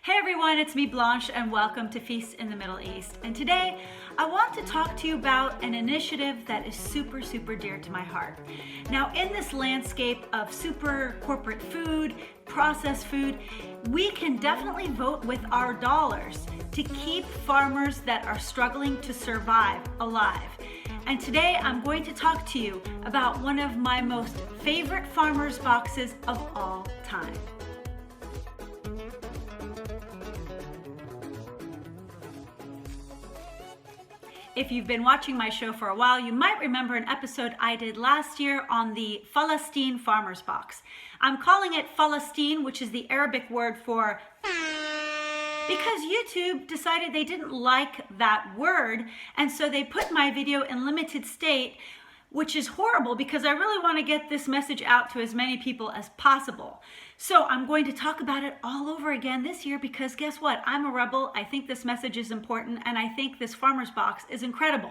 Hey everyone, it's me Blanche and welcome to Feast in the Middle East. And today I want to talk to you about an initiative that is super dear to my heart. Now in this landscape of super corporate food, processed food, we can definitely vote with our dollars to keep farmers that are struggling to survive alive. And today I'm going to talk to you about one of my most favorite farmers boxes of all time. If you've been watching my show for a while, you might remember an episode I did last year on the Palestine Farmers Box. I'm calling it Palestine, which is the Arabic word for because YouTube decided they didn't like that word, and so they put my video in limited state, which is horrible because I really want to get this message out to as many people as possible. So I'm going to talk about it all over again this year because guess what? I'm a rebel. I think this message is important and I think this farmer's box is incredible.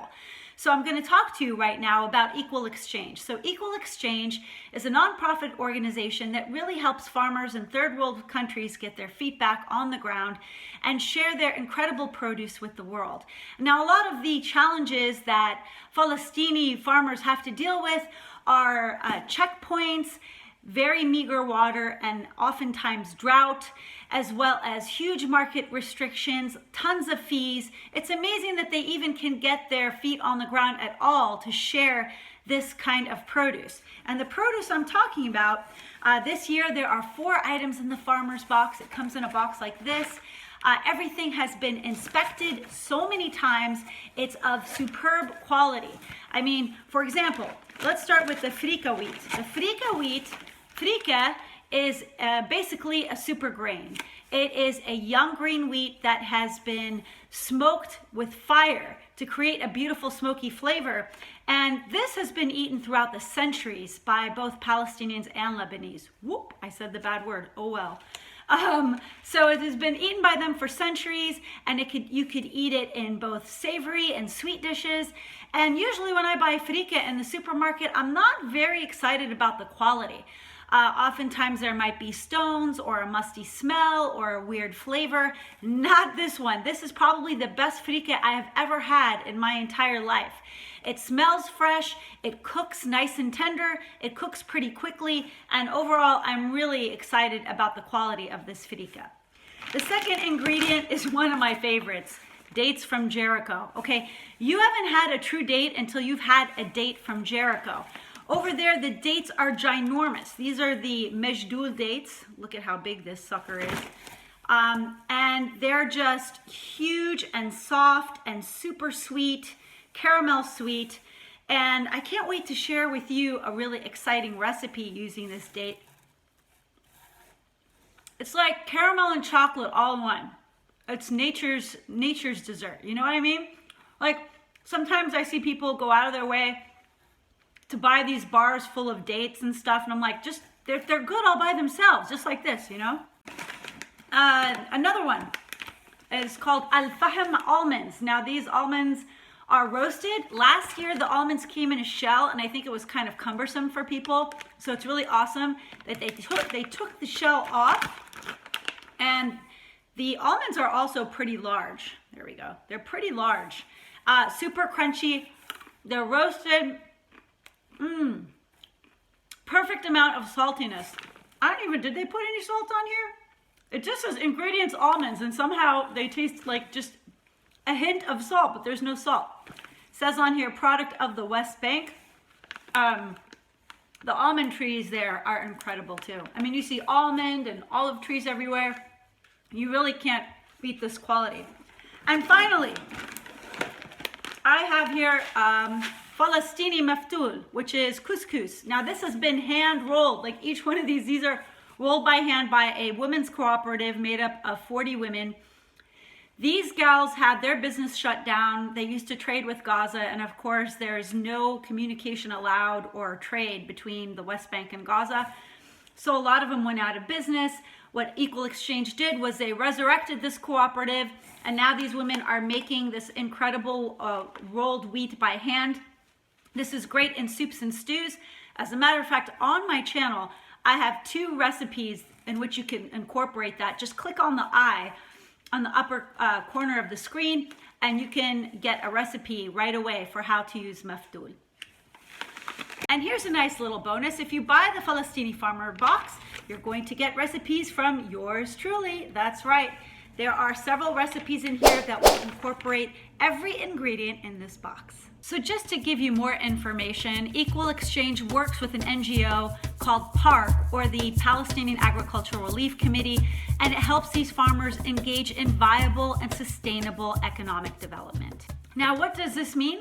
So I'm going to talk to you right now about Equal Exchange. So Equal Exchange is a nonprofit organization that really helps farmers in third world countries get their feet back on the ground and share their incredible produce with the world. Now, a lot of the challenges that Palestini farmers have to deal with are checkpoints, very meager water, and oftentimes drought, as well as huge market restrictions, tons of fees. It's amazing that they even can get their feet on the ground at all to share this kind of produce. And the produce I'm talking about, this year there are 4 items in the farmer's box. It comes in a box like this. Everything has been inspected so many times. It's of superb quality. I mean, for example, let's start with the Frika wheat. The Frika wheat, Frika is basically a super grain. It is a young green wheat that has been smoked with fire to create a beautiful smoky flavor. And this has been eaten throughout the centuries by both Palestinians and Lebanese. Whoop, I said the bad word, oh well. So it has been eaten by them for centuries, and you could eat it in both savory and sweet dishes. And usually when I buy Frika in the supermarket, I'm not very excited about the quality. Oftentimes there might be stones or a musty smell or a weird flavor. Not this one. This is probably the best Frika I have ever had in my entire life. It smells fresh, it cooks nice and tender, it cooks pretty quickly, and overall I'm really excited about the quality of this Frika. The second ingredient is one of my favorites, dates from Jericho. Okay, you haven't had a true date until you've had a date from Jericho. Over there, the dates are ginormous. These are the Mejdul dates. Look at how big this sucker is. And they're just huge and soft and super sweet, caramel sweet. And I can't wait to share with you a really exciting recipe using this date. It's like caramel and chocolate all in one. It's nature's dessert. You know what I mean? Like sometimes I see people go out of their way to buy these bars full of dates and stuff, and I'm like, just they're good all by themselves, just like this, you know. Another one is called Al-Fahm almonds. Now these almonds are roasted. Last year the almonds came in a shell, and I think it was kind of cumbersome for people, so it's really awesome that they took the shell off. And the almonds are also pretty large. There we go. They're pretty large, super crunchy. They're roasted. Perfect amount of saltiness. Did they put any salt on here? It just says ingredients almonds, and somehow they taste like just a hint of salt, but there's no salt. It says on here, product of the West Bank. The almond trees there are incredible too. I mean, you see almond and olive trees everywhere. You really can't beat this quality. And finally, I have here Palestini maftul, which is couscous. Now this has been hand rolled. Like each one of these are rolled by hand by a women's cooperative made up of 40 women. These gals had their business shut down. They used to trade with Gaza, and of course there's no communication allowed or trade between the West Bank and Gaza. So a lot of them went out of business. What Equal Exchange did was they resurrected this cooperative, and now these women are making this incredible rolled wheat by hand. This is great in soups and stews. As a matter of fact, on my channel, I have 2 recipes in which you can incorporate that, just click on the I on the upper corner of the screen, and you can get a recipe right away for how to use maftool. And here's a nice little bonus. If you buy the Falastini Farmer box, you're going to get recipes from yours truly. That's right. There are several recipes in here that will incorporate every ingredient in this box. So just to give you more information, Equal Exchange works with an NGO called PARC, or the Palestinian Agricultural Relief Committee, and it helps these farmers engage in viable and sustainable economic development. Now, what does this mean?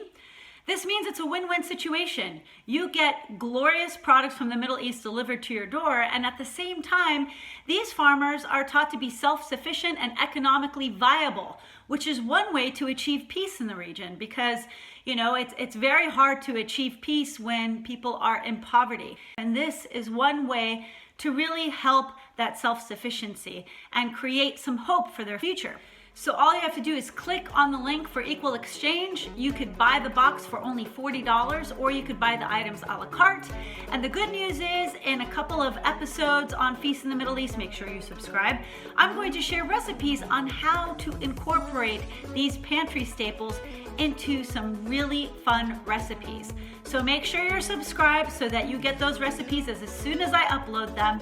This means it's a win-win situation. You get glorious products from the Middle East delivered to your door, and at the same time, these farmers are taught to be self-sufficient and economically viable, which is one way to achieve peace in the region, because it's very hard to achieve peace when people are in poverty. And this is one way to really help that self-sufficiency and create some hope for their future. So all you have to do is click on the link for Equal Exchange. You could buy the box for only $40, or you could buy the items a la carte. And the good news is, in a couple of episodes on Feast in the Middle East, make sure you subscribe, I'm going to share recipes on how to incorporate these pantry staples into some really fun recipes. So make sure you're subscribed so that you get those recipes as soon as I upload them,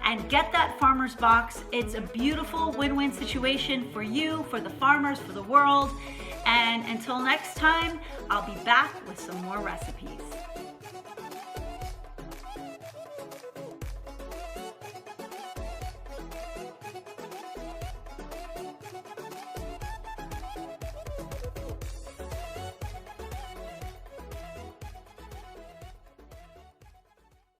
and get that farmer's box. It's a beautiful win-win situation for you, for the farmers, for the world. And until next time, I'll be back with some more recipes.